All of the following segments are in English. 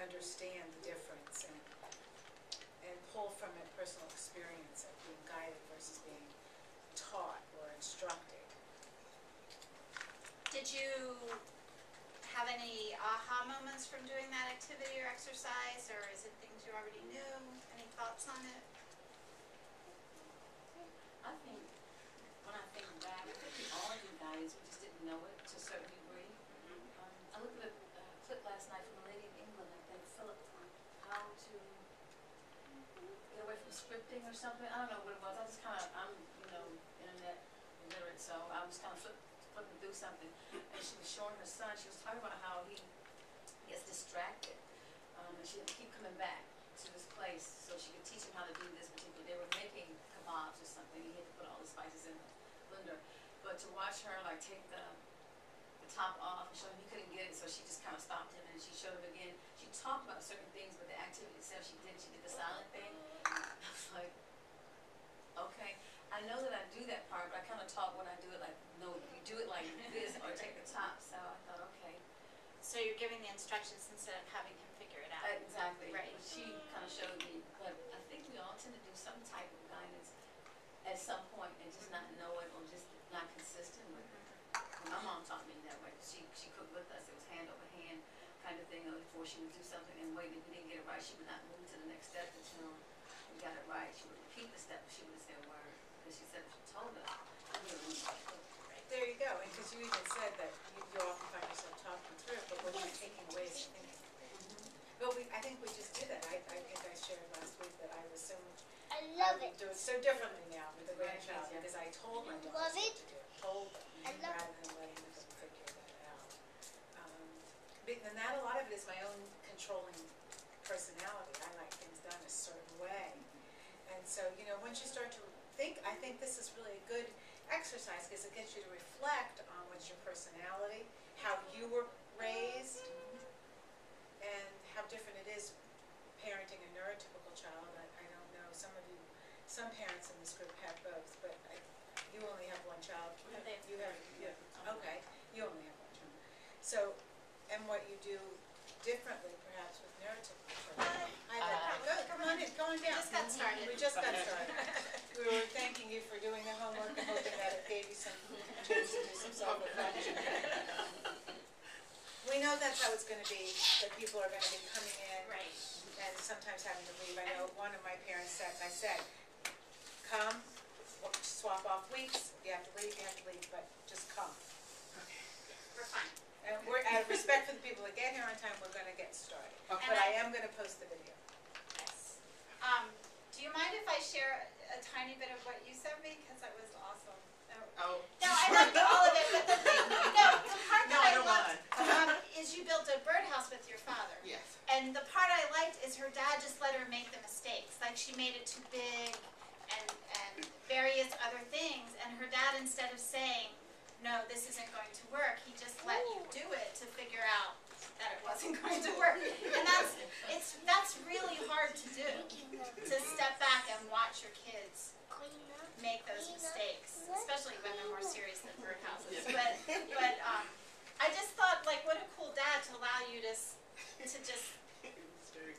understand the difference and pull from it personal experience of being guided versus being taught or instructed. Did you have any aha moments from doing that activity or exercise, or is it things you already knew? Any thoughts on it? I think, when I think back, I think we all do guidance, we just didn't know it to a certain degree. I looked at a clip last night from a lady in England, I think, Philip, how to get away from scripting or something. I don't know what it was. I just kind of, I'm, internet illiterate, so I was kind of flipping through something. And she was showing her son, she was talking about how he gets distracted. And she had to keep coming back to this place so she could teach him how to do this particular. They were making kebabs or something. He had to put all the spices in the blender. But to watch her like take the top off and show him he couldn't get it, so she just kind of stopped him and she showed him again. She talked about certain things, but the activity itself she did the silent thing. I was like, okay. I know that I do that part, but I kind of talk when I do it like, no, you do it like this or take the top. So I thought, okay. So you're giving the instructions instead of having him figure it out. Exactly. Right. But she kind of showed me, but I think we all tend to do some type of guidance at some point and just not know it or just not consistent with it. My mom taught me that way. She cooked with us. It was hand over hand kind of thing. Before she would do something and wait, if we didn't get it right, she would not move to the next step until we got it right. She would repeat the step, but she would say a word. Because she said, she told us. There you go, and because you even said that you often find yourself talking through it, but what you're taking away is thinking. But I think we just did that. I think I shared last week that I was so much, I love it. do it so differently now with the grandchild because I told my daughters Love what it? to do. Told them I love rather than letting them figure that out. And that a lot of it is my own controlling personality. I like things done a certain way. And so, once you start to think, I think this is really a good exercise because it gets you to reflect on what's your personality, how you were raised, and how different it is parenting a neurotypical child. I don't know, some parents in this group have both, but you only have one child. Okay, you only have one child. So, and what you do differently perhaps with neurotypical children. Come on in, go on down. We just got started. We just got started. We were thanking you for doing the homework and hoping that it gave you some tools to do some self-reflection. We know that's how it's going to be, that people are going to be coming in and sometimes having to leave. I know one of my parents said, come, swap off weeks, you have to leave, but just come. We're fine. And we're, out of respect for the people that get here on time, we're going to get started. Okay. But I am going to post the video. Yes. Do you mind if I share a tiny bit of what you sent me? Because that was awesome. Oh. No, I loved all of it, but the part that I loved is you built a birdhouse with your father. Yes. And the part I liked is her dad just let her make the mistakes. Like she made it too big and various other things. And her dad, instead of saying, no, this isn't going to work, he just let you do it to figure out that it wasn't going to work. And that's really hard to do, to step back and watch your kids make those mistakes, especially when they're more serious than birdhouses. But I just thought, like, what a cool dad to allow you to just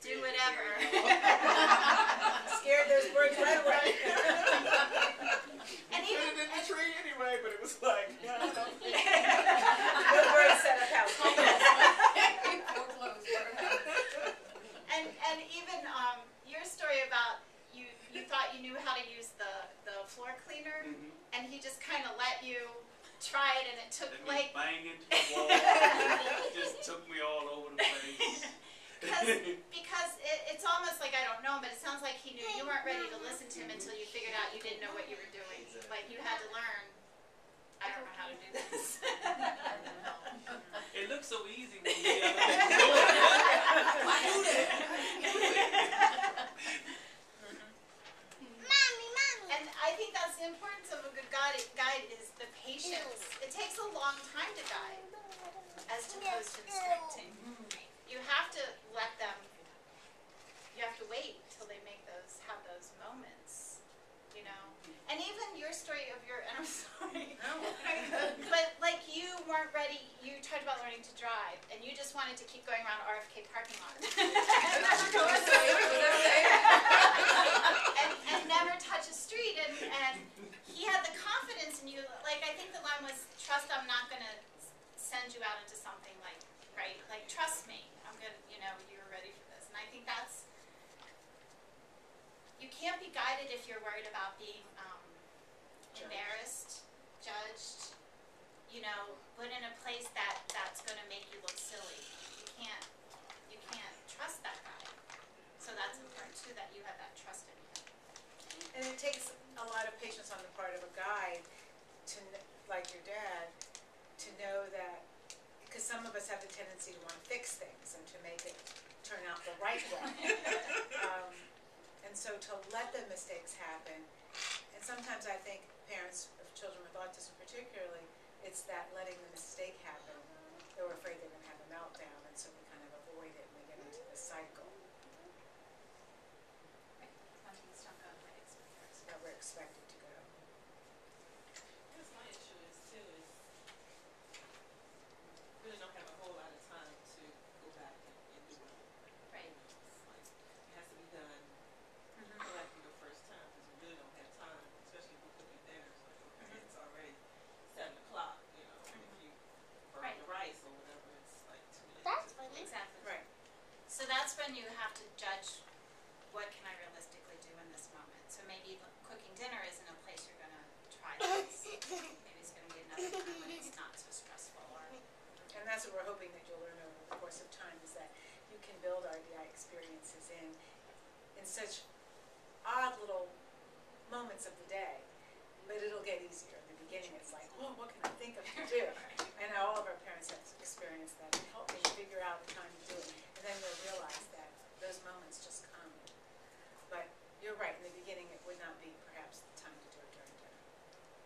do whatever. Scared those birds right away. And even in the tree anyway, but it was like, no birds set up house. And even your story about you thought you knew how to use the floor cleaner, and he just kind of let you try it, and it took like bang into the wall. It just took me all over the place. because it's almost like, I don't know, but it sounds like he knew you weren't ready to listen to him until you figured out you didn't know what you were doing. Like you had to learn. I don't know how to do this. It looks so easy when you see other people do it. I do that. And I think that's the importance of a good guide is the patience. It takes a long time to guide, as opposed to instructing. You have to let them. You have to wait till they have those moments, And even your story of and I'm sorry, No. But like you weren't ready, you talked about learning to drive, and you just wanted to keep going around RFK parking lot. and never touch a street, and he had the confidence in you, like I think the line was, trust I'm not gonna send you out into something like, right, like trust me, I'm gonna, you're ready for this. And I think that's, you can't be guided if you're worried about being embarrassed, judged, put in a place that's going to make you look silly. You can't trust that guy. So that's important too, that you have that trust in him. And it takes a lot of patience on the part of a guide like your dad, to know that, because some of us have the tendency to want to fix things and to make it turn out the right way. And so to let the mistakes happen, and sometimes I think parents of children with autism particularly, it's that letting the mistake happen. They're afraid they're going to have a meltdown, and so we kind of avoid it and we get into the cycle When things don't go the way expected. that we're expected to go. That's my issue really don't have a whole lot of time to go back and do it. Right. It's like, it has to be done like your first time, because you really don't have time, especially if you're cooking dinner. It's like, okay, it's already 7 o'clock, if you burn Right. the rice or whatever, it's like too late. That's to- funny. Exactly. Right. So that's when you have to judge, what can I realistically do in this moment? So maybe cooking dinner isn't a place you're gonna try this. Maybe it's gonna be another time when it's not so stressful, or And that's what we're hoping that you'll learn over the course of time, is that you can build RDI experiences in such odd little moments of the day, but it'll get easier. In the beginning it's like, oh, what can I think of to do? And all of our parents have experienced that. Help me figure out the time to do it. And then they'll realize that those moments just come. But you're right, in the beginning it would not be perhaps the time to do it during dinner.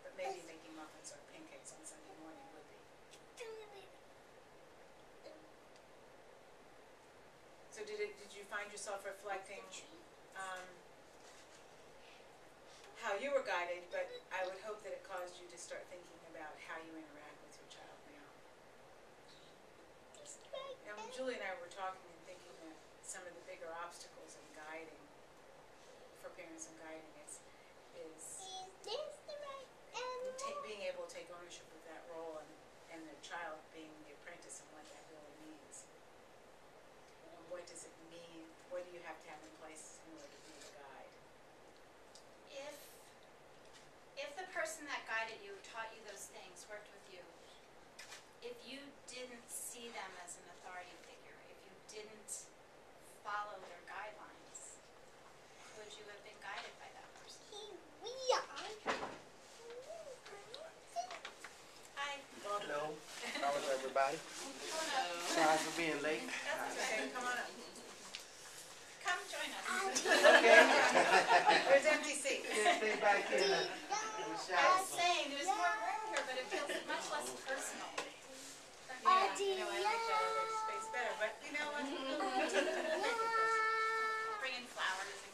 But maybe making muffins or pancakes on Sunday morning would be. So did you find yourself reflecting how you were guided, but I would hope that it caused you to start thinking about how you interact with your child now. And Julie and I were talking and thinking that some of the bigger obstacles in guiding, for parents in guiding, is being able to take ownership of that role, and the child being the apprentice, and what that really means. And what does it mean? What do you have to have in place in order to be the guide? if the person that guided you, taught you those things, worked with you, if you didn't see them as an authority figure, if you didn't follow their guidelines, could you have been guided by that person? Hi. Hello. How is everybody? Come on up. Sorry for being late. That's okay. Okay, come on up. Come join us. Okay. There's empty seats. Stay back in the I shower. was saying, there's more room here, but it feels much less personal. Yeah, I like that other space better, but you know what? We'll take it. Bring in flowers and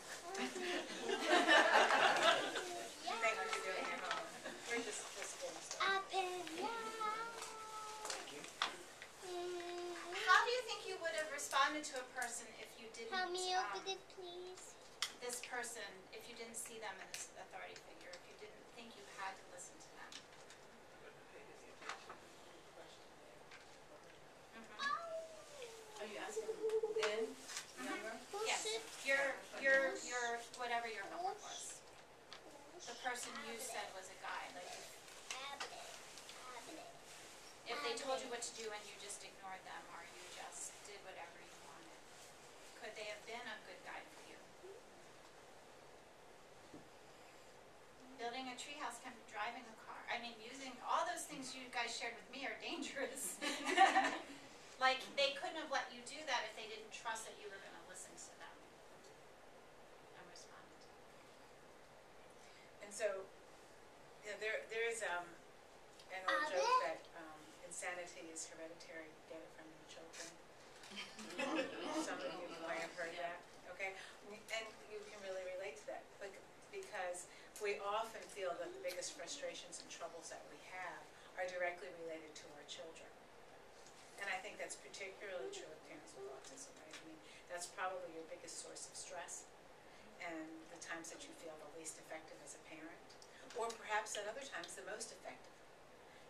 Thank you for doing it home. We're just getting started. How do you think you would have responded to a person if you didn't, Help me open it, please. this person, if you didn't see them as an authority figure, if you didn't think you had to listen to them? Are you asking then, younger? Yes, your whatever your homework was. The person you said was a guide, like if they told you what to do and you just ignored them, or you just did whatever you wanted, could they have been a good guide for you? Building a treehouse can be driving a car. I mean, using all those things you guys shared with me are dangerous. Like, they couldn't have let you do that if they didn't trust that you were going to listen to them and respond. And so, there is an old joke that insanity is hereditary. Get it from your children. Some of you might have heard that. Okay, and you can really relate to that, because we often feel that the biggest frustrations and troubles that we have are directly related to our children. And I think that's particularly true of parents with autism, right? I mean, that's probably your biggest source of stress and the times that you feel the least effective as a parent, or perhaps at other times the most effective,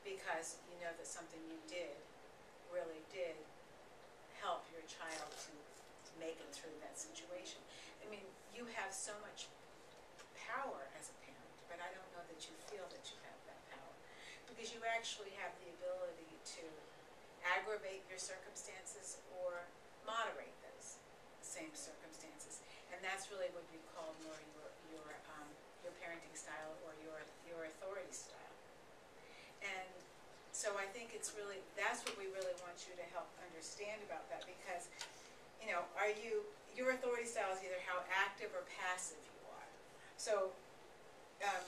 because you know that something you did really did help your child to make it through that situation. I mean, you have so much power as a parent, but I don't know that you feel that you have that power, because you actually have the ability to aggravate your circumstances or moderate those same circumstances, and that's really what we call more your parenting style or your authority style. And so I think it's really, that's what we really want you to help understand about that, because you know, your authority style is either how active or passive you are. So,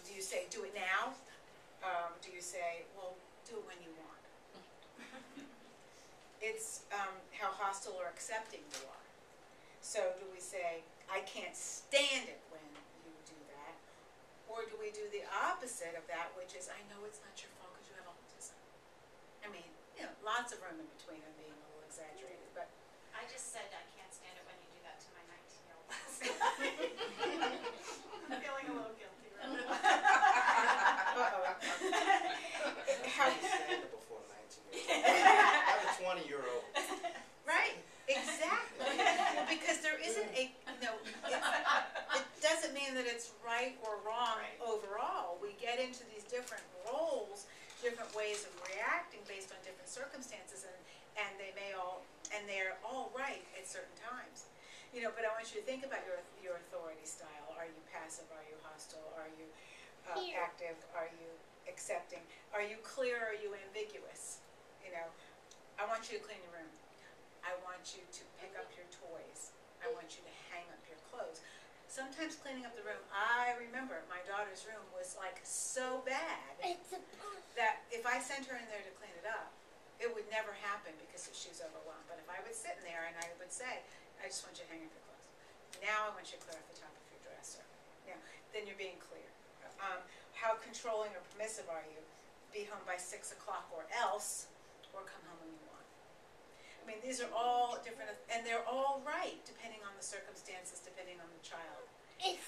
do you say, do it now? Do you say, well, do it when you want? It's how hostile or accepting you are. So, do we say, I can't stand it when you do that? Or do we do the opposite of that, which is, I know it's not your fault because you have autism? I mean, you know, lots of room in between them being a little exaggerated, but I just said I can't stand it when you do that to my 19-year-old. I'm feeling a little guilty right now. How you stand it before 19-year-old? I'm a 20-year-old. right, exactly. Because there isn't a, you know, it doesn't mean that it's right or wrong overall. We get into these different roles, different ways of reacting based on different circumstances, and they're all right at certain times. You know, but I want you to think about your authority style. Are you passive? Are you hostile? Are you active? Are you accepting? Are you clear? Are you ambiguous? You know, I want you to clean your room. I want you to pick up your toys. I want you to hang up your clothes. Sometimes cleaning up the room, I remember my daughter's room was like so bad that if I sent her in there to clean it up, it would never happen because she was overwhelmed. But if I would sit in there and I would say, I just want you to hang up your clothes. Now I want you to clear off the top of your dresser. Now, then you're being clear. How controlling or permissive are you? Be home by 6 o'clock or else, or come home when you want. I mean, these are all different, and they're all right depending on the circumstances, depending on the child.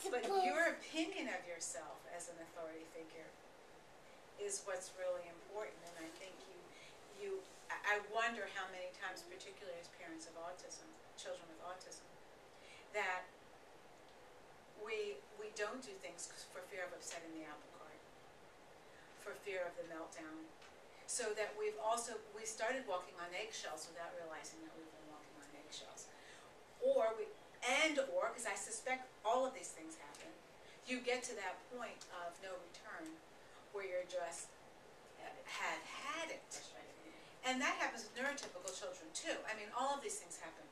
But your opinion of yourself as an authority figure is what's really important, and I think I wonder how many times, particularly as parents of autism, children with autism, that we don't do things for fear of upsetting the apple cart, for fear of the meltdown, so that we started walking on eggshells without realizing that we've been walking on eggshells. Or, because I suspect all of these things happen, you get to that point of no return where you're just had it. And that happens with neurotypical children too. I mean, all of these things happen.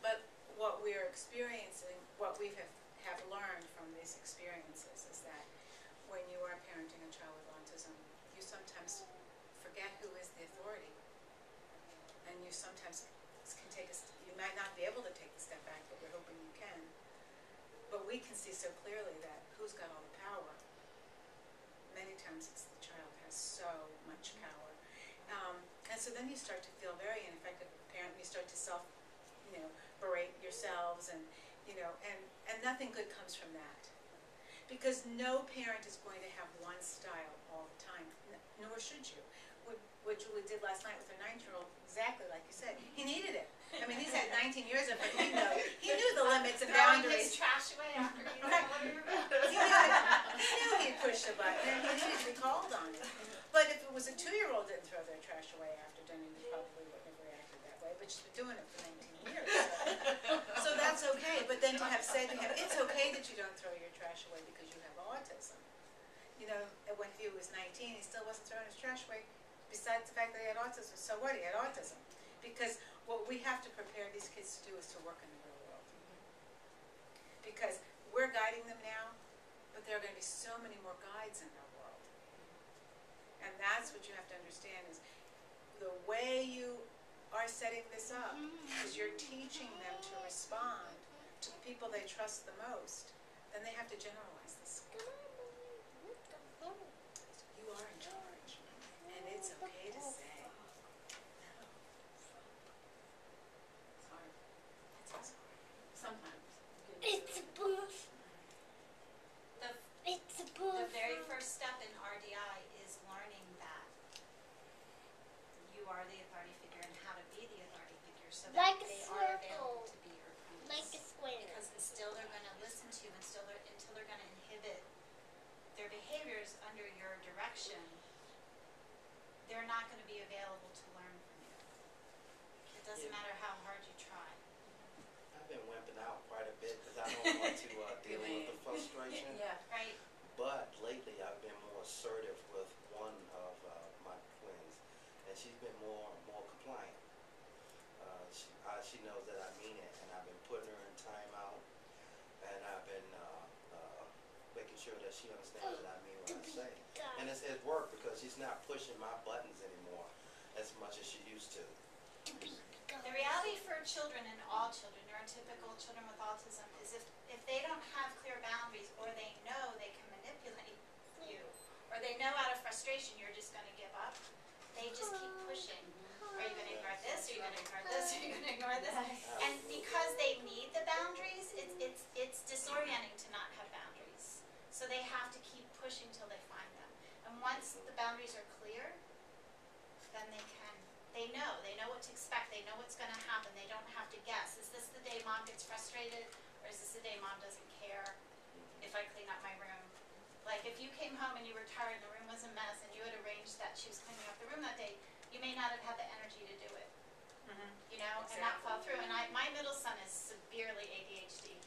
But what we're experiencing, what we have learned from these experiences is that when you are parenting a child with autism, you sometimes forget who is the authority. And you sometimes you might not be able to take the step back, but we're hoping you can. But we can see so clearly that who's got all the power. Many times it's the child has so much power. And so then you start to feel very ineffective as a parent. You start to berate yourselves, and and nothing good comes from that. Because no parent is going to have one style all the time, nor should you. What Julie did last night with her 9-year-old, exactly like you said, he needed it. I mean, he's had 19 years of it. He knew the limits and Throwing boundaries. his trash away after he He knew he'd push the button, and he needed to be called on it. But if it was a 2-year-old didn't throw their trash away after dinner, you probably wouldn't have reacted that way. But she's been doing it for 19 years. So that's okay. But then to have said to him, it's okay that you don't throw your trash away because you have autism. You know, when he was 19, he still wasn't throwing his trash away, besides the fact that he had autism. So what? He had autism. Because what we have to prepare these kids to do is to work in the real world. Because we're guiding them now, but there are going to be so many more guides in our world. And that's what you have to understand is the way you are setting this up is you're teaching them to respond to the people they trust the most. Then they have to generalize this. their behaviors under your direction, they're not gonna be available to learn from you. It doesn't Yeah. matter how hard you try. I've been wimping out quite a bit because I don't want to deal with the frustration. Yeah. Right? But lately, I've been more assertive with one of my twins, and she's been more compliant. She knows that I mean it, and I've been putting her in timeout, and I've been making sure that she understands that I mean what I say. And it's worked because she's not pushing my buttons anymore as much as she used to. The reality for children, and all children, neurotypical children with autism, is if they don't have clear boundaries, or they know they can manipulate you, or they know out of frustration you're just gonna give up, they just keep pushing. Are you gonna ignore this? Are you gonna ignore this? Are you gonna ignore this? And because they need the boundaries, it's disorienting to not have boundaries. So they have to keep pushing till they find them. And once the boundaries are clear, then they know what to expect, they know what's gonna happen, they don't have to guess. Is this the day mom gets frustrated, or is this the day mom doesn't care if I clean up my room? Like, if you came home and you were tired and the room was a mess, and you had arranged that she was cleaning up the room that day, you may not have had the energy to do it, you know, and not follow through. And my middle son is severely ADHD.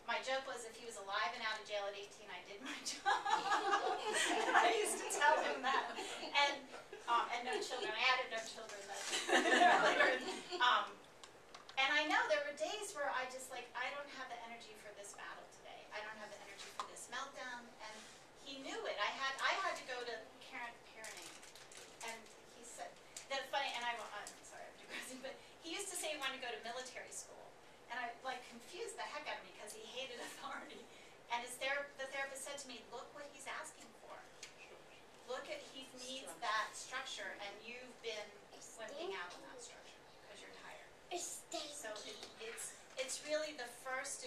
My joke was, if he was alive and out of jail at 18, I did my job. I used to tell him that. And no children. I added no children later. And I know there were days where I just I don't have the energy for this battle today. I don't have the energy for this meltdown. And he knew it. I had to go to parenting. And he said, that's funny, and I'm sorry, I'm digressing, but he used to say he wanted to go to military school. And I confused the heck out of me because he hated authority. And the therapist said to me, look what he's asking for. Look at, he needs that structure, and you've been wimping out on that structure because you're tired. So it's really the first.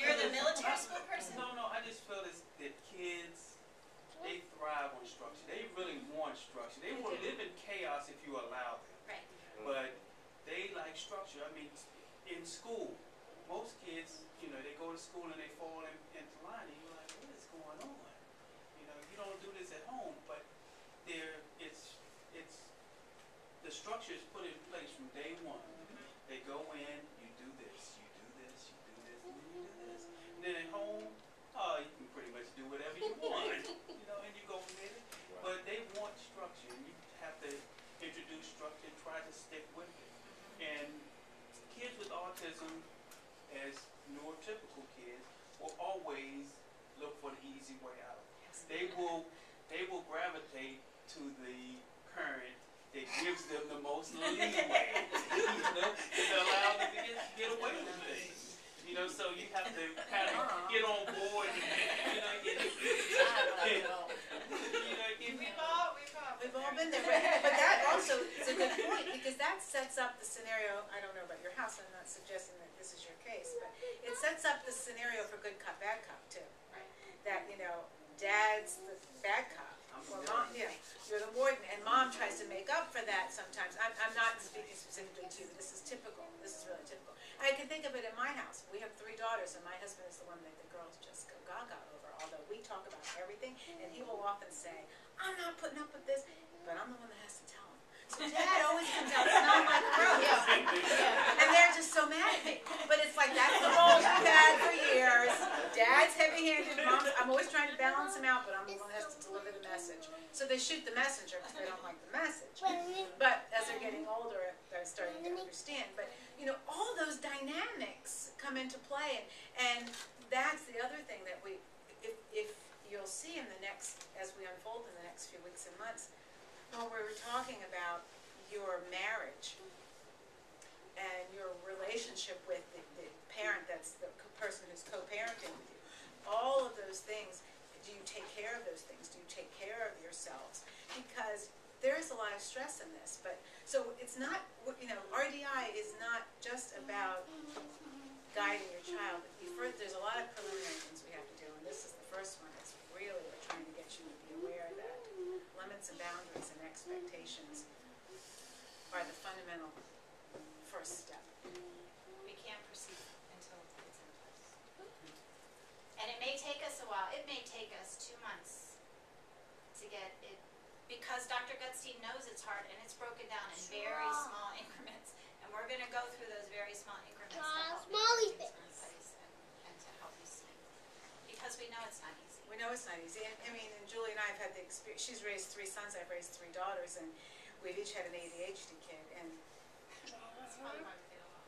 You're the military school person? No, I just feel that kids, they thrive on structure. They really want structure. They will live in chaos if you allow them. Right. But they like structure. I mean, in school, most kids, they go to school and they fall into line, and you're like, what is going on? You don't do this at home, but the structure is put in place from day one. They go in, you do this, you do this, you do this, and then you do this. And then at home, you can pretty much do whatever you want, and you go from there. Right. But they want structure, and you have to introduce structure and try to stick with it. And kids with autism, as neurotypical kids, will always look for the easy way out. They will gravitate to the current that gives them the most leeway, that allows them to get away with things. So you have to kind of get on board. We've all been there, but that also is a good point, because that sets up the scenario. I don't know about your house, I'm not suggesting that this is your case, but it sets up the scenario for good cop, bad cop too. Right. That, dad's the bad cop, or mom, you're the warden, and mom tries to make up for that sometimes. I'm not speaking specifically to you, but this is typical, this is really typical. I can think of it in my house. We have 3 daughters, and my husband is the one that the girls just go gaga over, although we talk about everything, and he will often say, I'm not putting up with this, but I'm the one that has to tell him. So Dad always comes out smelling like a rose. And they're just so mad at me. But it's like, that's the roles we've had for years. Dad's heavy-handed, I'm always trying to balance him out, but I'm the one that has to deliver the message. So they shoot the messenger because they don't like the message. But as they're getting older, they're starting to understand. But, all those dynamics come into play, and that's the other thing that if you'll see in the next, as we unfold in the next few weeks and months, when we're talking about your marriage and your relationship with the parent, that's the person who's co-parenting with you, all of those things, do you take care of those things? Do you take care of yourselves? Because there is a lot of stress in this, but so it's not, RDI is not just about guiding your child. There's a lot of preliminary things we have to do, and this is the first one. It's really, we're trying to get you to be aware that limits and boundaries and expectations are the fundamental first step. We can't proceed until it's in place. because Dr. Gutstein knows it's hard and it's broken down in very small increments. And we're gonna go through those very small increments to help you Smalley put things in place and to help you see. Because we know it's not easy. We know it's not easy, and I mean, and Julie and I have had the experience, she's raised 3 sons, I've raised 3 daughters, and we've each had an ADHD kid, and, That's probably why we get along.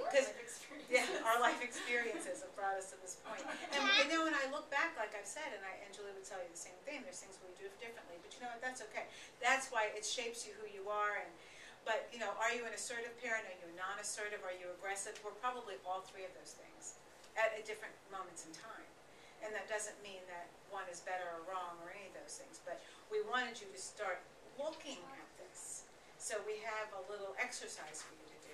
because, yeah, our life experiences have brought us to this point. And, you know, when I look back, like I've said, and Julie would tell you the same thing, there's things we do differently, but you know what, that's okay. That's why it shapes you who you are, and, but, you know, are you an assertive parent, are you non-assertive, are you aggressive? We're probably all 3 of those things at different moments in time. And that doesn't mean that one is better or wrong or any of those things, but we wanted you to start looking at this. So we have a little exercise for you to do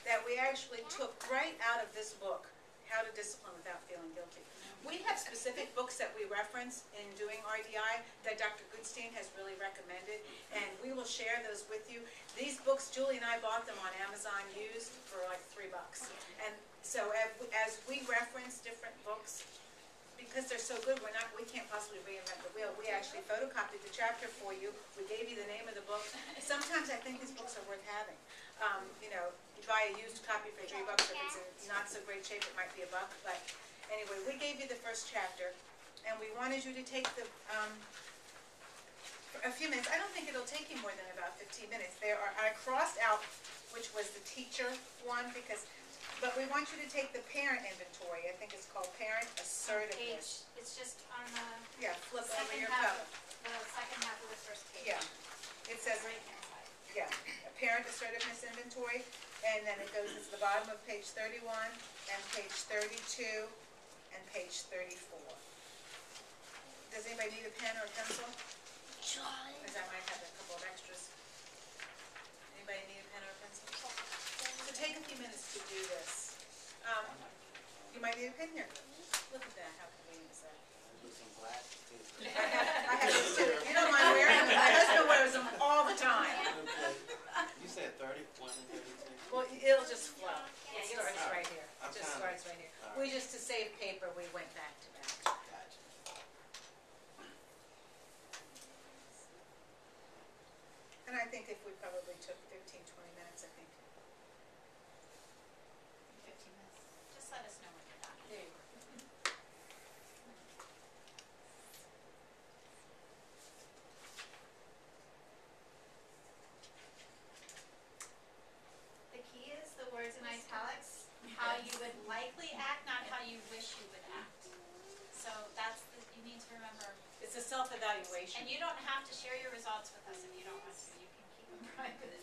that we actually took right out of this book, How to Discipline Without Feeling Guilty. We have specific books that we reference in doing RDI that Dr. Goodstein has really recommended, and we will share those with you. These books, Julie and I bought them on Amazon used for like $3. And so as we reference different books, because they're so good, we can't possibly reinvent the wheel. We actually photocopied the chapter for you. We gave you the name of the book. Sometimes I think these books are worth having. You know, you buy a used copy for $3. If it's in not so great shape, it might be $1. But anyway, we gave you the first chapter, and we wanted you to take for a few minutes. I don't think it'll take you more than about 15 minutes. I crossed out which was the teacher one but we want you to take the parent inventory. I think it's called Parent Assertiveness. It's just on the Yeah, flip over second your half, cover. the second half of the first page. Yeah, it says, Right hand side. yeah, a Parent Assertiveness Inventory, and then it goes into the bottom of page 31, and page 32, and page 34. Does anybody need a pen or a pencil? Because I might have a couple of extras. Anybody need a pen or a pencil? So take a few minutes to do this. You might need a pen here. Look at that, how convenient is that? Do some glasses too. I have those too. You don't mind wearing them? My husband wears them all the time. You said 31 and 32? Well, it'll just flow. Yeah, It you'll starts see. right here. It just starts right here. We just, to save paper, we went back to back. Gotcha. And I think if we probably took 15, 20 minutes, I think. 15 minutes. Just let us know when you're done. There you go. The key is the words in italics, how you would likely act, not how you wish you would act. So you need to remember. It's a self-evaluation. And you don't have to share your results with us if you don't want to. You can keep them private.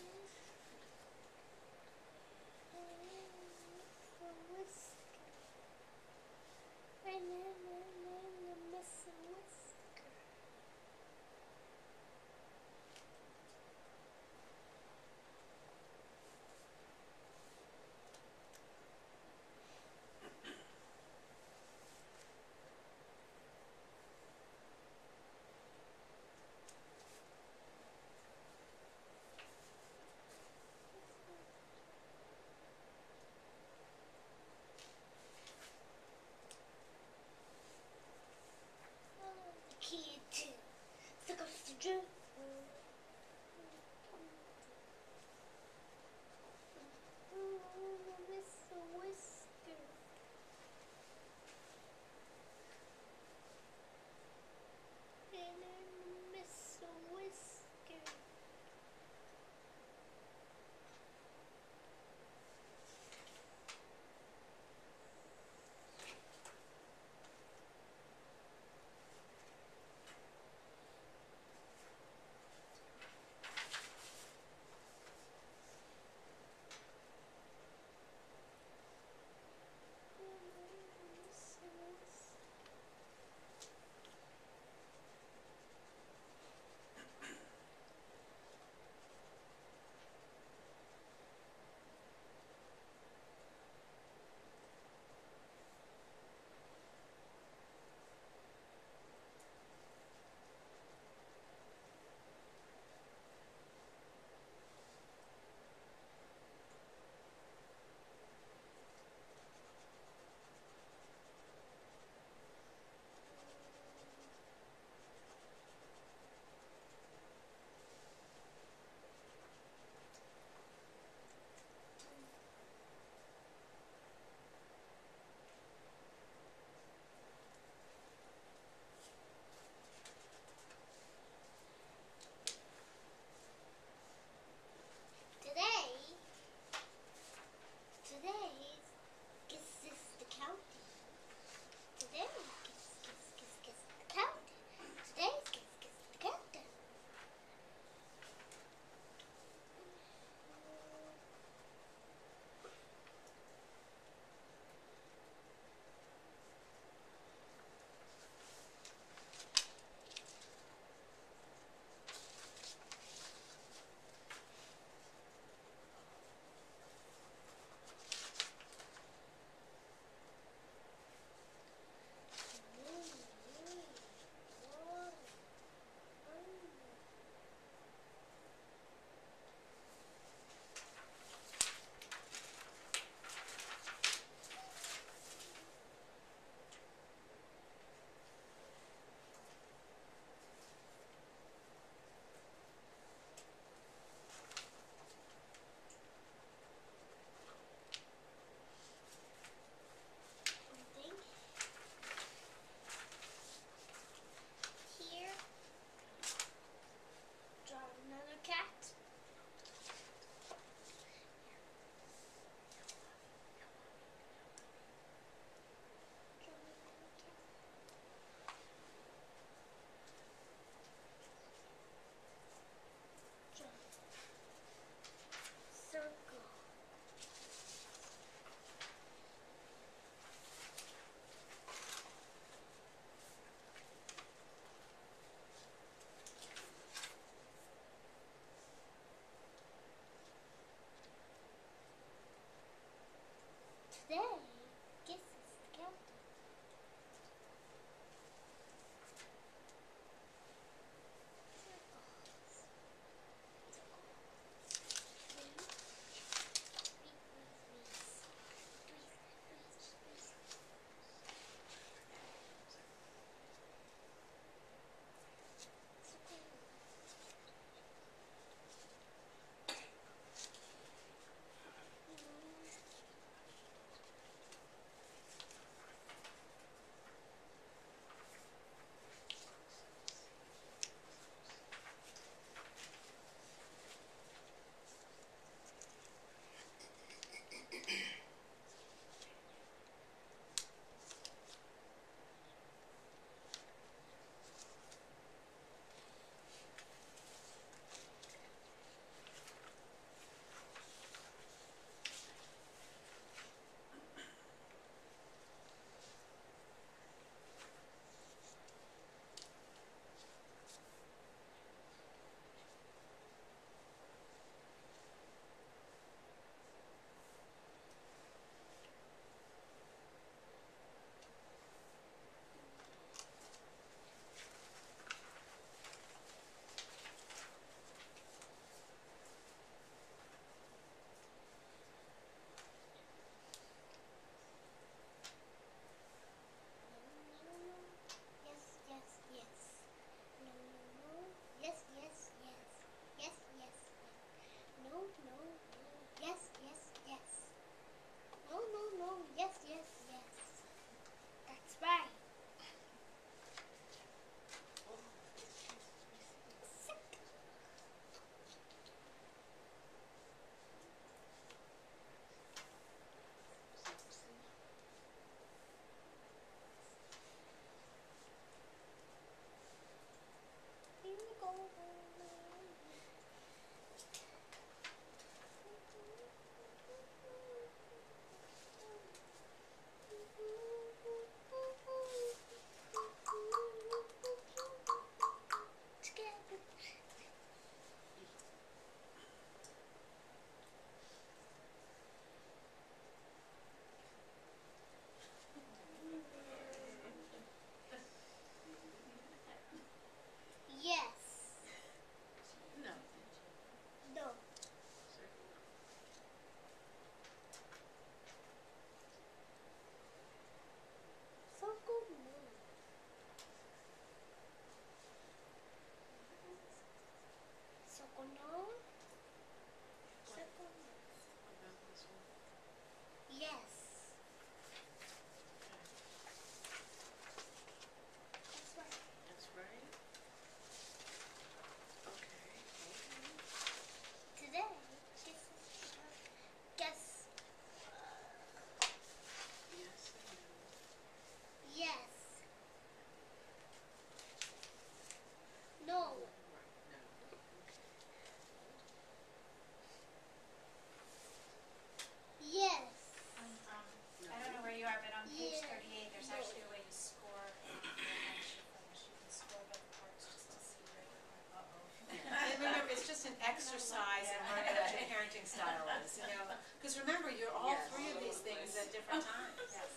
exercise and learning what your parenting style is, you know? Because remember, you're all Yes. three of these things at different times. Yes.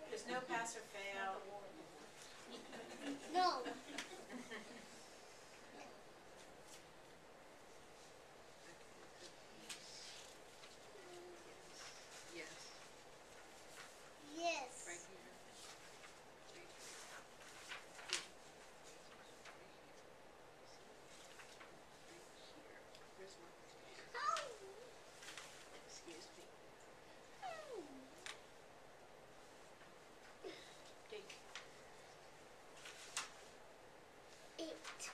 There's no pass or fail. No. Yes. Yes. Right here. Where's my? Oh. Excuse me. Oh. Thank you. 8.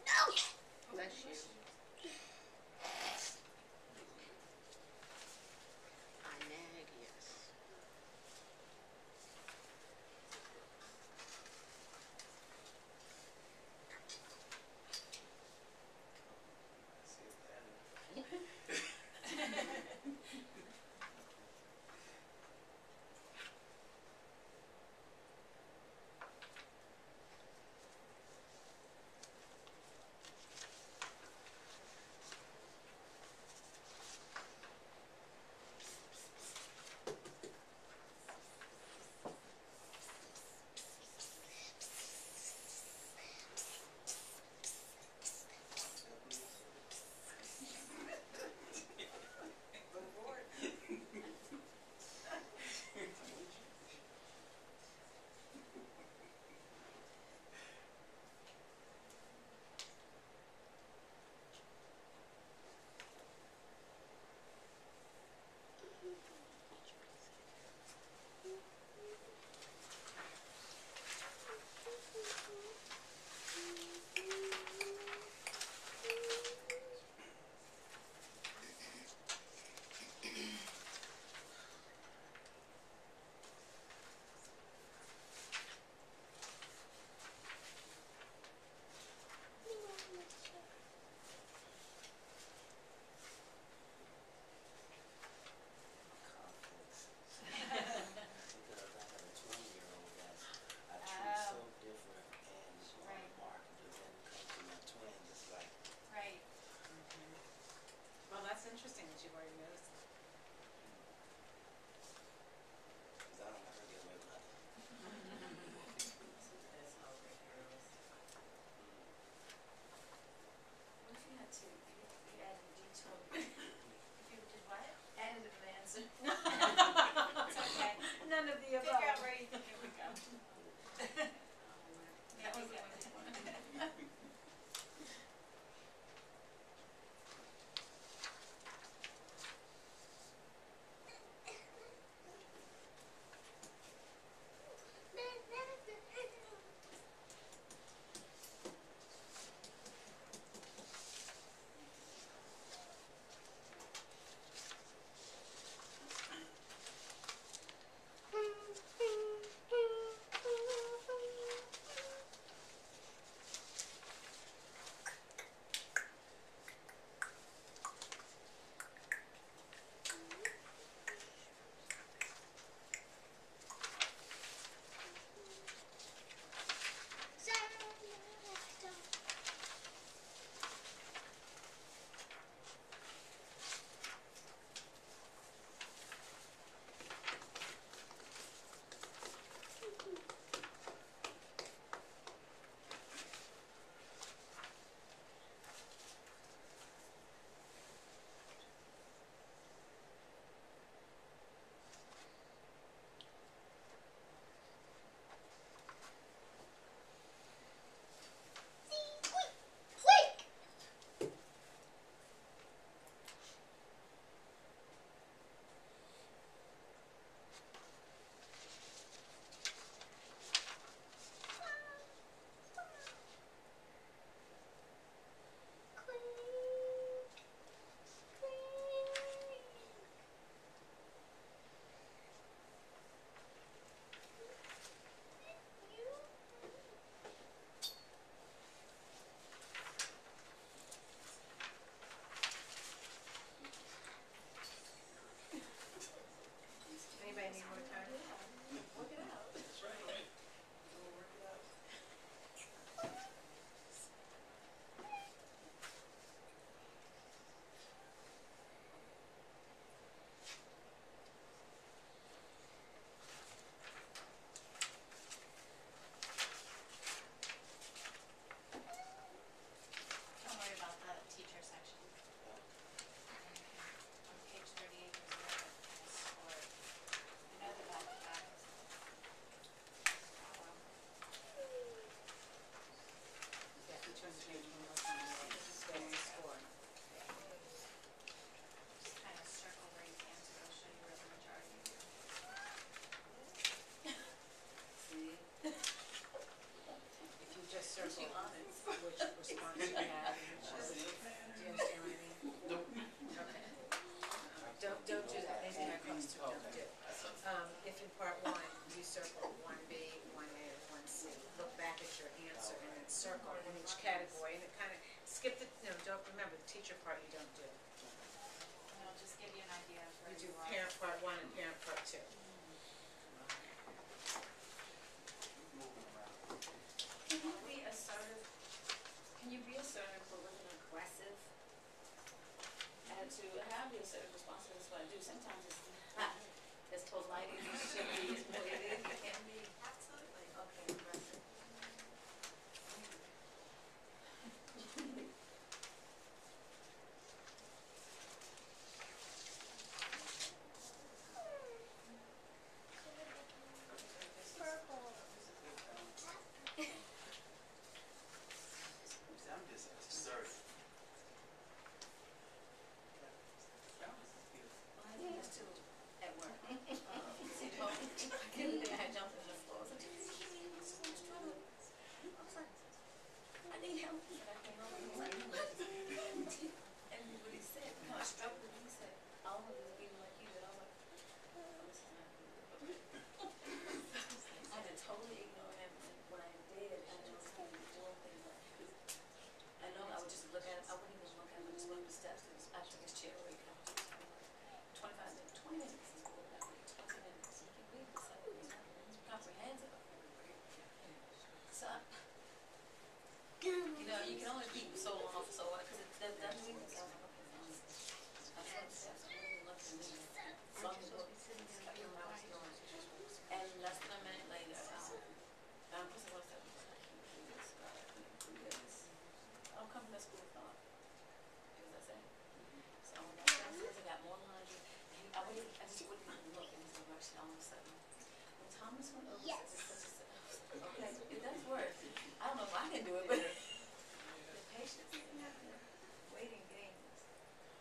No. Bless you. I nag, yes. See that? Conflicts. Because I have a 20-year-old that I treat so different and Right. remarkable when it comes to my twins. It's like, Right. Well, that's interesting that you've already noticed that. because I don't let her get away with nothing. That's how it girls. What if you had to, if you added a detour? If you did what? Added an answer. It's okay. None of the above. Figure out where you think it would go. That was Yeah. each category, and it kind of, skip the, don't remember, the teacher part you don't do. And it'll just give you an idea of where You do you are. parent part one and parent part two. Moving around. Can you be assertive, but with an aggressive attitude? How be assertive, responsive is what I do. Sometimes it's not as polite as it should be, as what it is, it can be. Absolutely. Okay, aggressive. Purple. I'm just assertive. Well, I do this too at work. See, the other day I jumped in the floor. I was like, I'm struggling. I was like, I need help. And I came over and he was like, what? And what he said, I struggled with, he said, I want to be like you. And I was like, oh, this is not good. I had to totally ignore him. And when I did, I noticed he was doing things like, I know I would just look at him, I wouldn't even look at him, I just went up the steps, and I took his chair away, and I was just like, 25 minutes, 20 minutes is cool, that way, 20 minutes, you can read this, like, it's comprehensive. So, you know, you can only keep so long for so long, because it doesn't mean it's like, okay, fine. I took the steps, I wouldn't even look at him, long as I was doing what I was doing. And less than a minute later, because I was like, I can't do this, God, I can't do this. I'll come from the school of thought. As I say. So when that downstairs, I got more laundry. And I just wouldn't even look, and he's like, actually, all of a sudden, when Thomas went over, Yes. okay, it does work. I don't know if I can do it, but the patience, the waiting game is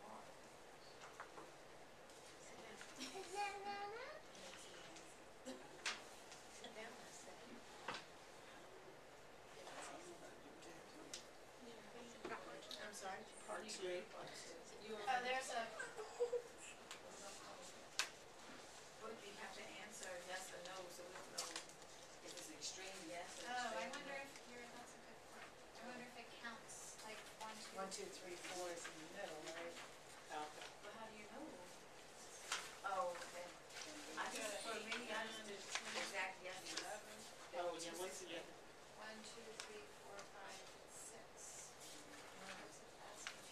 hard. Sit down, I said. I'm sorry? Part two. You were. Oh, there's a, What if you have to answer yes or no, so we don't know if it's an extreme yes or oh, I extreme wonder no? if that's a good point. I wonder if it counts, like, 1, 2, 3, 4 is in the middle, right? Okay. But how do you know? Oh, okay. I just, for me, I just did exact yes or no. Oh, yeah, once again. 1, 2, 3, 4, 5, 6. What's it asking?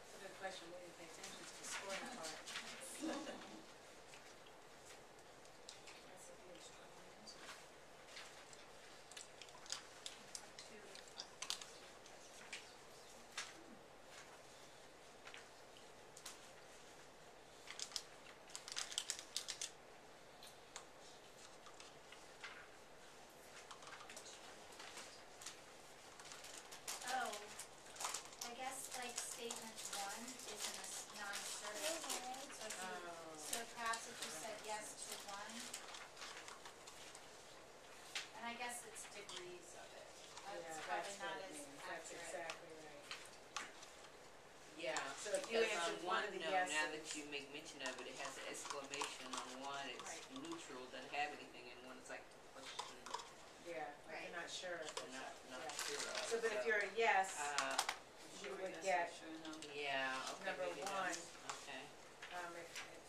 That's a good question, we didn't pay attention to the scoring part. That's a good strong answer. Oh, I guess like statement 1 is non-assertive. So if you, so perhaps if you said yes to 1, and I guess it's degrees of it. That's probably not as That's accurate. exactly right. Yeah, So if you because answered on one one of the note, yeses. now that you make mention of it, it has an exclamation on one, it's Right. neutral, doesn't have anything, and one is like a question, Yeah, like Right. you're not sure if I'm it's, not yeah. sure of. So, but if you're a yes, you Sure, would yes or get, sure no. Yeah, okay, Number maybe one. okay.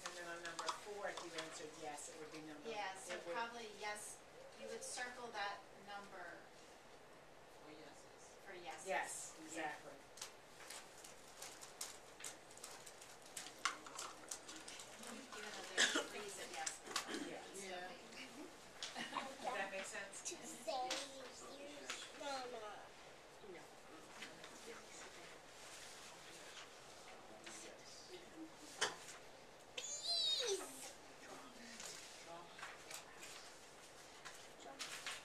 and then on number 4, if you answered yes, it would be number. Yeah, so it would- probably yes, you would circle that number Or yeses. for yeses. Yes, exactly. Even though there's degrees of yes. Yeah. Yeah. Does that make sense? To say Mama. Please.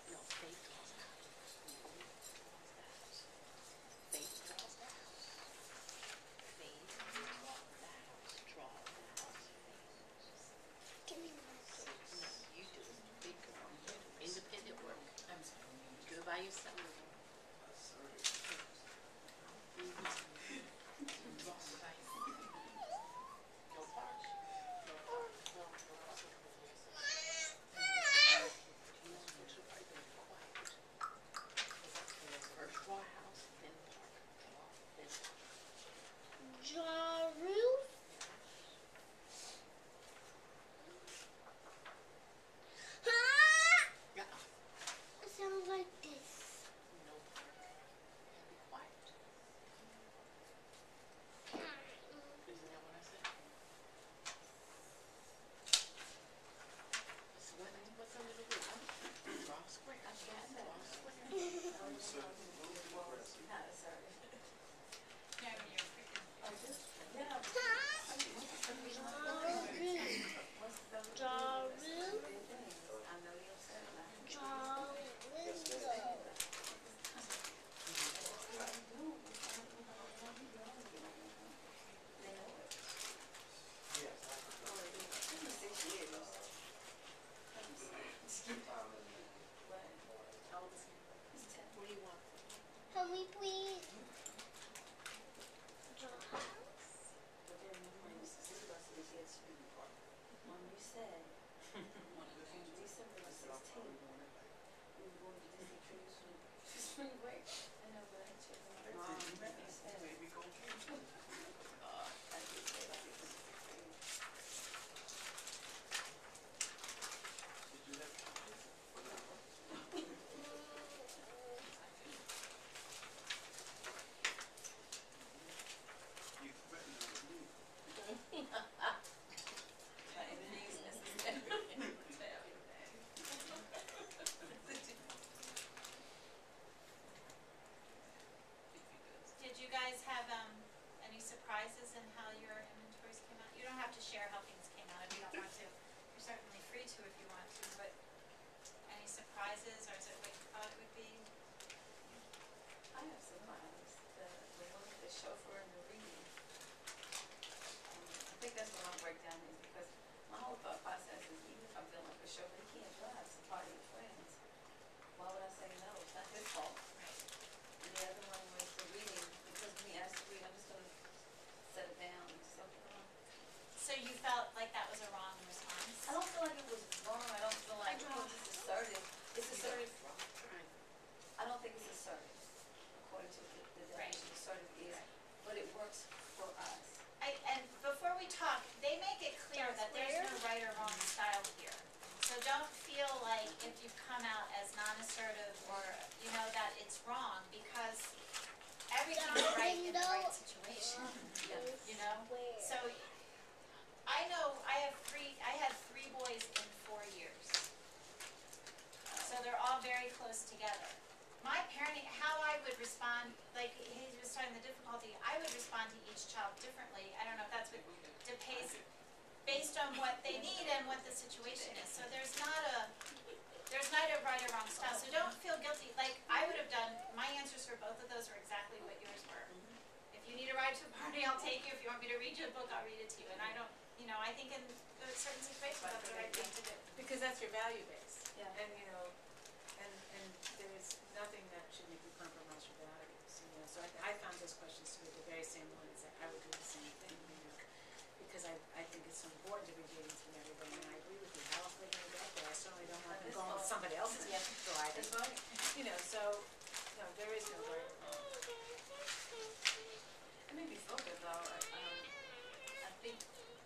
No, faith calls out. Faith calls spring break. I know, but I checked with my mom. That's it, man. They said, Maybe go get it. I did say like it was free. Did you have pictures? You threatened to leave. My enemies necessary. Did you guys have, any surprises in how your inventories came out? You don't have to share how things came out if you don't want to. You're certainly free to if you want to, but any surprises, or is it what you thought it would be? I have some items, the one with the chauffeur and the reading. I think that's what my breakdown is, because my whole thought process is, even if I'm feeling like a chauffeur, he can't drive, it's a party of friends. Why would I say no? It's not his fault. And the other one was the reading, because when he asked to read, I'm just gonna set it down and something. So you felt like that was a wrong response? I don't feel like it was wrong, I don't feel like it was just assertive. It's assertive, I don't think it's assertive, according to the definition of assertive is, but it works for us. And before we talk, they make it clear that there's no right or wrong style here. So don't feel like if you come out as non-assertive or, you know, that it's wrong, because everything's right in the right situation, you know? So, I know, I had three boys in 4 years. So they're all very close together. My parenting, how I would respond, like he was talking the difficulty, I would respond to each child differently. I don't know if that's what depends, based on what they need and what the situation is. So there's not a right or wrong style. So don't feel guilty. Like I would have done, my answers for both of those are exactly what yours were. If you need a ride to a party, I'll take you. If you want me to read you a book, I'll read it to you. And I don't, you know, I think in certain situations that's the right thing to do. Because that's your value base. Yeah. And, you know, and there's nothing that should make you compromise your values, you know. So I found those questions to be the very same ones that I would do the same thing, you know. Because I think it's so important to be dating from everybody, and I agree with you. How else are they gonna get there? I certainly don't want them going with somebody else's Yeah. driving. That's right. You know, so, no, there is no right or wrong. It made me feel good though.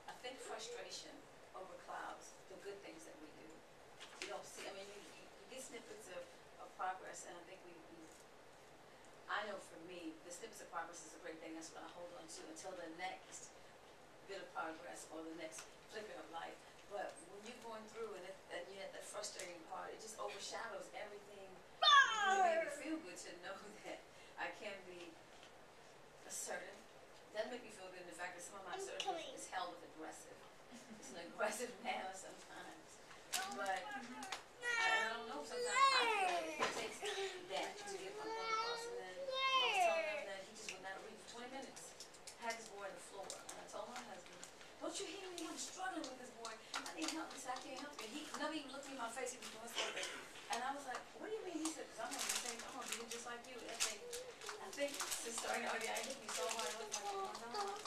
I think frustration overclouds the good things that we do. You don't see, I mean, you get snippets of progress, and I think I know for me, the snippets of progress is a great thing. That's what I hold on to until the next bit of progress or the next flicker of life. But when you're going through and you're at that frustrating part, it just overshadows everything. It made me feel good to know that I can be assertive. That make me feel good in the fact that some of my assertiveness is held with aggressive. It's an aggressive manner sometimes. But I don't know, sometimes I feel like it takes that to get my point across. And then I was telling him that he just would not read for 20 minutes. I had this boy on the floor, and I told my husband, don't you hear me? I'm struggling with this boy. I need help. He said, I can't help you. He never even looked me in my face. He was doing something. And I was like, what do you mean? He said, because I'm going to be just like you. I think since starting out, I hit me so hard. I was like, oh, no.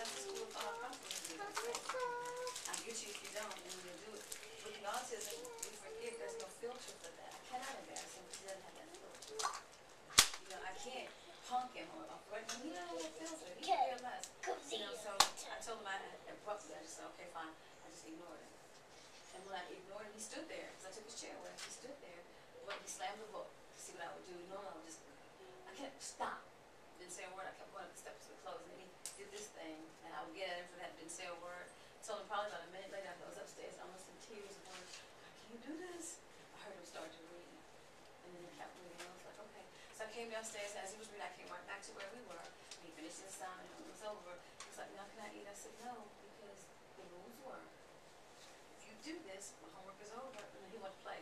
That's the school of thought process. I get you if you don't, and you do it. With the autism, we forget there's no filter for that. I cannot embarrass him because he doesn't have that filter. You know, I can't punk him or threaten him. He doesn't have that filter. He can care less. You know, so I told him abruptly, I just said, okay, fine. I just ignored him. And when I ignored him, he stood there, because I took his chair away. He stood there, but he slammed the book to see what I would do. No, I kept stop. Didn't say a word. I kept going up the steps to the clothes, and then he did this thing, and I would get at him for that. Didn't say a word. Told him probably about a minute later, I was upstairs, almost in tears, and going, I can't do this. I heard him start to read, and then he kept reading. I was like, okay. So I came downstairs, and as he was reading, I came right back to where we were. And he finished his assignment, and it was over. He was like, now can I eat? I said, no, because the rules were, if you do this, my homework is over. And then he went to play.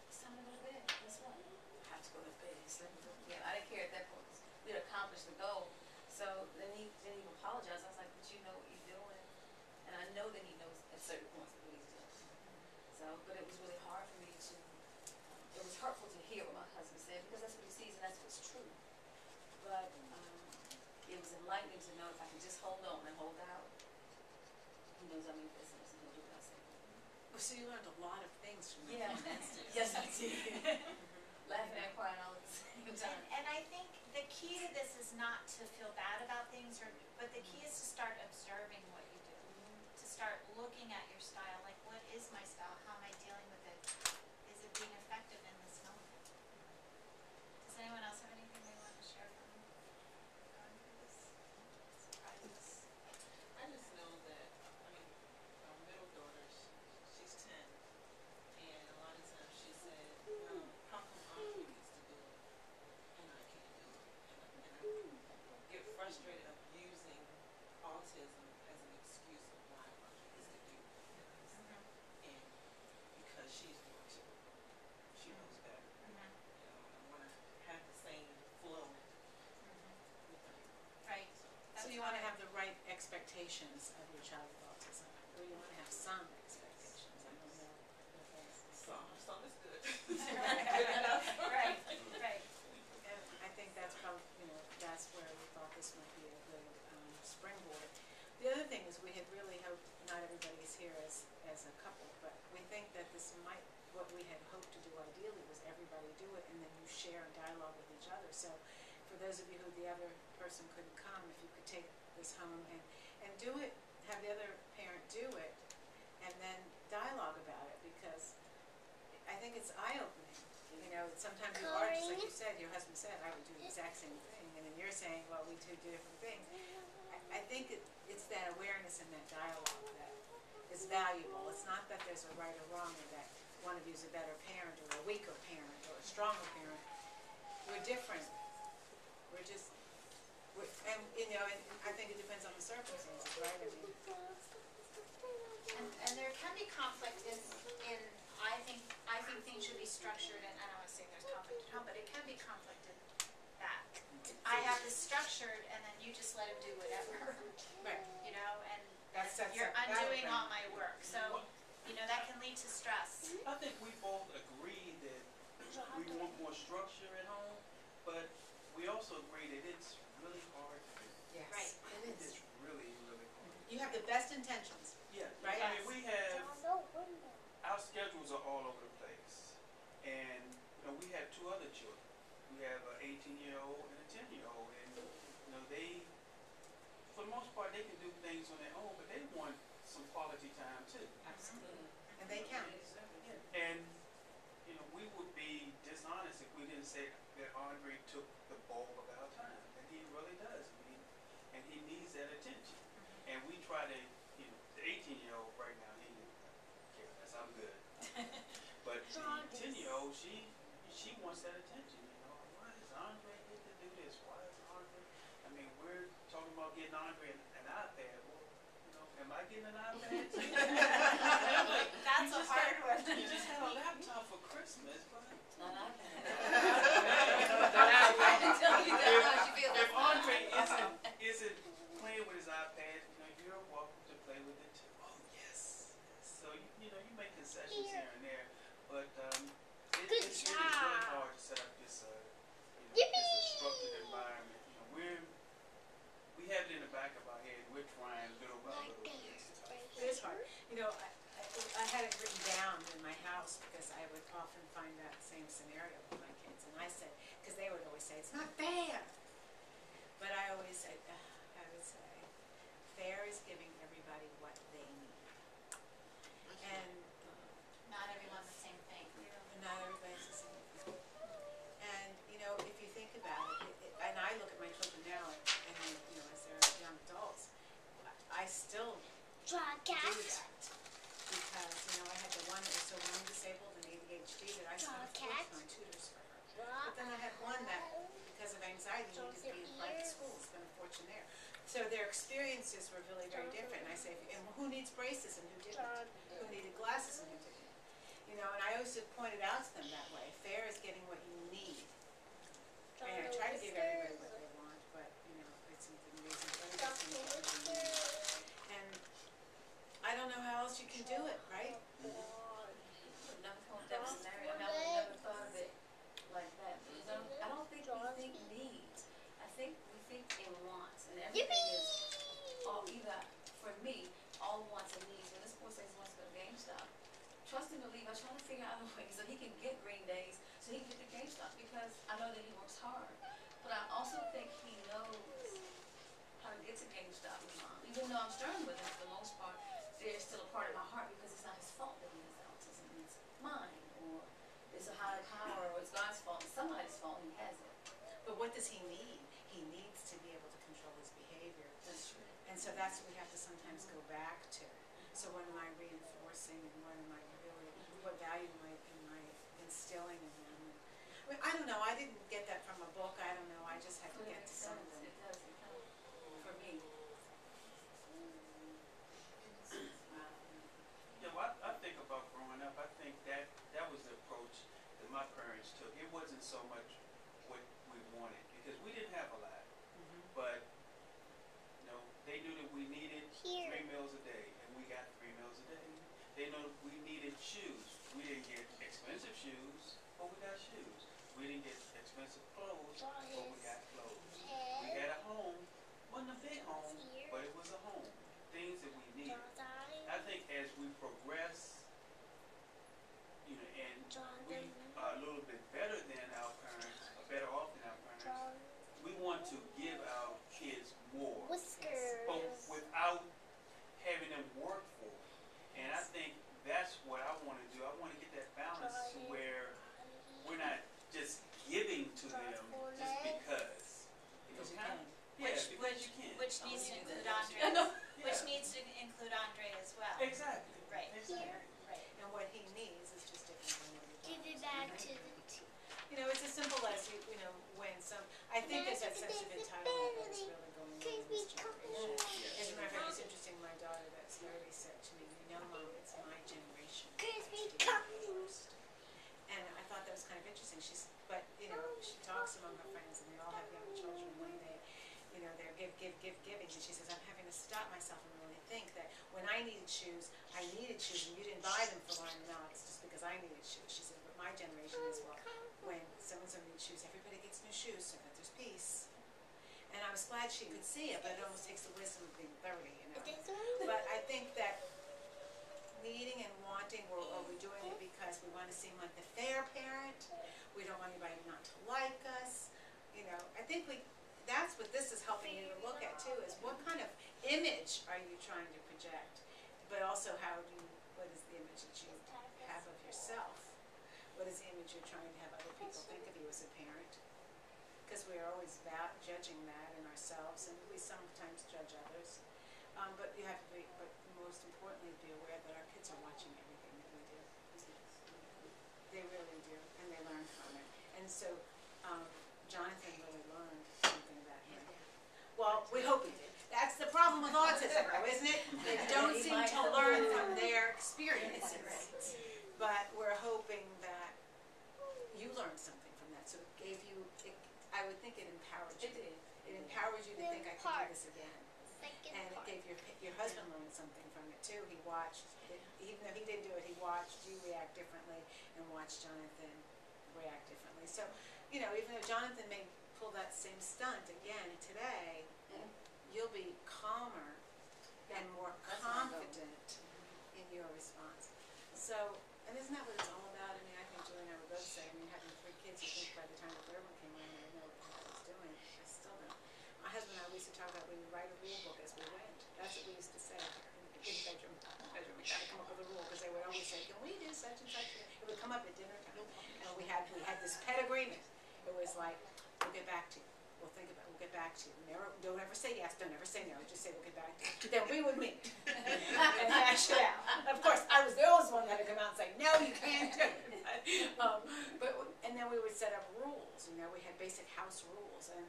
It's time to go to bed. Guess what? I have to go to bed. He slept again. I didn't care at that point. We had accomplished the goal. So then he apologized. I was like, but you know what you're doing. And I know that he knows at certain points what he's doing. So, but it was really hard for me to, it was hurtful to hear what my husband said, because that's what he sees and that's what's true. But it was enlightening to know if I can just hold on and hold out, he knows I'm in business and he'll do what I say. Well, so you learned a lot of things from that. Yeah. Yes, I did. Laughing and crying all at the same And I think the key to this is not to feel bad about things, but the key is to start observing what you do. To start looking at your style, like what is my style? How am I dealing with it? Is it being effective in this moment? Does anyone else have anything they want to share from going through this? Surprises? I just know that, I mean, our middle daughter, she's 10, and a lot of times she said, well, how come Audrey gets to do it and I can't do it? And I get frustrated of using autism as an excuse of why Audrey gets to do what she does. And because she's more typical, she knows better. You know, I want to have the same flow with everyone. Right. So you wanna have the right expectations of your child with autism, or you wanna have some expectations, I don't know. Some is good. Right, right. And I think that's probably, that's where we thought this might be a good springboard. The other thing is we had really hoped, not everybody is here as a couple, but we think that this might, what we had hoped to do ideally was everybody do it and then you share and dialogue with each other. So for those of you who the other person couldn't come, if you could take this home and do it, have the other parent do it, and then dialogue about it, because I think it's eye-opening. Sometimes you are, just like you said, your husband said, I would do the exact same thing, and then you're saying, well, we do different things. I think it's that awareness and that dialogue that is valuable. It's not that there's a right or wrong, or that one of you is a better parent, or a weaker parent, or a stronger parent. We're different. We're just, and I think it depends on the circumstances, right? I mean, And there can be conflict in I think things should be structured, and I don't want to say there's conflict at home, but it can be conflict in that. I have this structured, and then you just let him do whatever, right. And That sets you're up undoing battleground. all my work, so, that can lead to stress. I think we both agree that we want more structure at home, but we also agree that it's really hard to do. Yes. Right. It It's is. really, really hard. You have the best intentions. Yeah, Right? I mean, we have, No window. our schedules are all over the place. And, we have two other children. We have an 18-year-old and a 10-year-old. And, they, for the most part, they can do things on their own, but they want some quality time too. Absolutely. And they count. And, we would be dishonest if we didn't say that Andre took the bulk of our time. And he really does. And he needs that attention. And we try to, the 18-year-old right now, he doesn't care less. I'm good. But the 10-year-old, she wants that attention. Why does Andre get to do this? Why is Andre? I mean, we're talking about getting Andre an iPad. Well, am I getting an iPad too? And I'm like, That's a hard one. You just had a laptop for Christmas, but Not iPad. I didn't tell you that, how you feel. if Andre isn't playing with his iPad, you're welcome to play with it too. Oh yes. So you make concessions here and there, but Good it's really job. hard to set up this Yippee! this structured environment. We have it in the back of our head. We're trying little by little. It is hard. I had it written down in my house because I would often find that same scenario with my kids. And I said, because they would always say, it's not fair. But I always said, I would say, fair is giving everybody what they need. And Not everyone the same thing. not everybody's the same. And, if you think about it, and I look at my children now, and as they're young adults, I still Draw do cat. that. Because, I had the one that was so learning disabled and ADHD that I spent a Cat. fortune on tutors for her. Draw But then I had one that, because of anxiety, needed to be in private school, spent a fortune there. So their experiences were really very different. And I say, and who needs braces and who didn't? Who needed glasses and who didn't? And I always just pointed out to them that way. Fair is getting what you need. And I try to give everybody what they want, but, it's something reasonable. Everybody seems to have what they need. And I don't know how else you can do it, right? Never come up with that scenario. I never thought of it like that. Because I don't think we think needs. I think we think in wants, and everything is all either. For me, all wants and needs. When this boy says he wants to go to GameStop, trust and believe. I try to figure out a way so he can get green days, so so he can get the GameStop, because I know that he works hard, but I also think he knows how to get to GameStop with Mom. Even though I'm stern with him for the most part, there's still a part of my heart because it's not his fault that he has autism. It's mine, or it's a higher power, or it's God's fault. It's somebody's fault. He has it. But what does he need? He needs to be able to control his behavior. That's true. And so that's what we have to sometimes go back to. So what am I reinforcing, and what am I really, what value am I instilling in them? I mean, I don't know, I didn't get that from a book, I don't know, I just had to But it get to makes sense. something. It does. It does. For me. Yeah, well, I think about growing up, I think that was the approach that my parents took. It wasn't so much what we wanted, because we didn't have a lot, but, you know, they knew that we needed Here. 3 meals a day, and we got 3 meals a day. They knew that we needed shoes. We didn't get expensive shoes, but we got shoes. We didn't get expensive clothes, but we got clothes. We had a home, wasn't a big home, but it was a home. Things that we needed. I think as we progress, you know, and we are a little bit better than our parents, or better off than our parents, we want to give our kids more, Whiskers. but without having them work for it. And I think that's what I want to do. I want to get that balance to where we're not just giving to them just because. You know, Because you kind can. of- Yeah, because you can. Which needs to include Andre. I know. Which Yeah. needs to include Andre as well. Exactly. Right. Exactly. Right. And what he needs is just different than what he Give it wants. back to the You know, it's as simple as you know, when I think there's that sense of entitlement that's really going on in this generation. As a matter of fact, it's interesting, my daughter that's 30 said to me, you know, Mom, it's my generation that has to Krispy do it Kreme. first. And I thought that was kind of interesting. But, you know, she talks among her friends, and they all have young children, and they're giving. And she says, I'm having to stop myself and really think that when I needed shoes, and you didn't buy them for Lauren and Alex just because I needed shoes. She said, but my generation is, well, when so-and-so needs shoes, everybody gets new shoes so that there's peace. And I was glad she could see it, but it almost takes the wisdom of being 30, you know. But I think that needing and wanting, are we doing it because we want to seem like the fair parent? We don't want anybody not to like us. You know, I think that's what this is helping you to look at too, is what kind of image are you trying to project? But also what is the image that you have of yourself? What is the image you're trying to have other people think of you as a parent? Because we are always judging that in ourselves, and we sometimes judge others. But you have to but most importantly, be aware that our kids are watching everything that we do. They really do, and they learn from it. And so, Jonathan really learned something about him. Well, we hope he did. That's the problem with autism, though, isn't it? They don't seem to learn from their experiences. But we're hoping that you learned something from that. So it gave you, I would think it empowered you. It did. It empowered you to think, I can do this again. Second And it part. gave your husband learned something from it too. He watched, even though he didn't do it, he watched you react differently and watched Jonathan react differently. So, you know, even though Jonathan may pull that same stunt again today, you'll be calmer and more That's my goal. confident in your response. So, and isn't that what it's all about? I mean, I think Julie and I were both saying, having 3 kids, you think by the time the third one came around, I didn't know what I was doing. I still don't. My husband and I, we used to talk about we would write a rule book as we went. That's what we used to say in the bedroom. We got to come up with a rule, because they would always say, can we do such and such? It would come up at dinner time. And we had this pet agreement. It was like, we'll get back to you. We'll get back to you. Don't ever say yes, don't ever say no, just say we'll get back to you. Then we would meet and hash it out. Of course, I was the oldest one that had to come out and say, no, you can't do it. And then we would set up rules, we had basic house rules. And,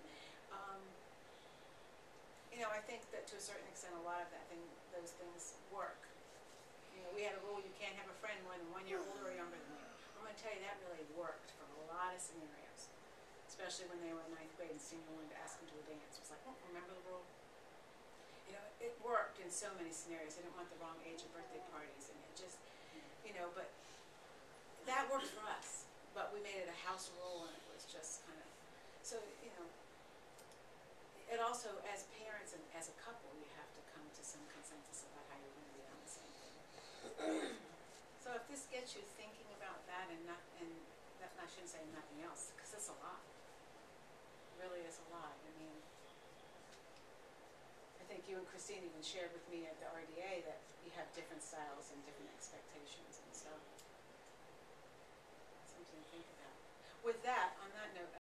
I think that to a certain extent, a lot of those things work. We had a rule, you can't have a friend more than 1 year older or younger than you. I'm going to tell you, that really worked for a lot of scenarios. Especially when they were in 9th grade and senior wanted to ask them to a dance. It was like, remember the rule? It worked in so many scenarios. I didn't want the wrong age of birthday parties, and it just, but that worked for us. But we made it a house rule, and it was just kind of, so, it also, as parents and as a couple, you have to come to some consensus about how you're going to be on the same thing. So if this gets you thinking about that and I shouldn't say nothing else, because it's a lot. It really is a lot. I mean, I think you and Christine even shared with me at the RDA that you have different styles and different expectations. And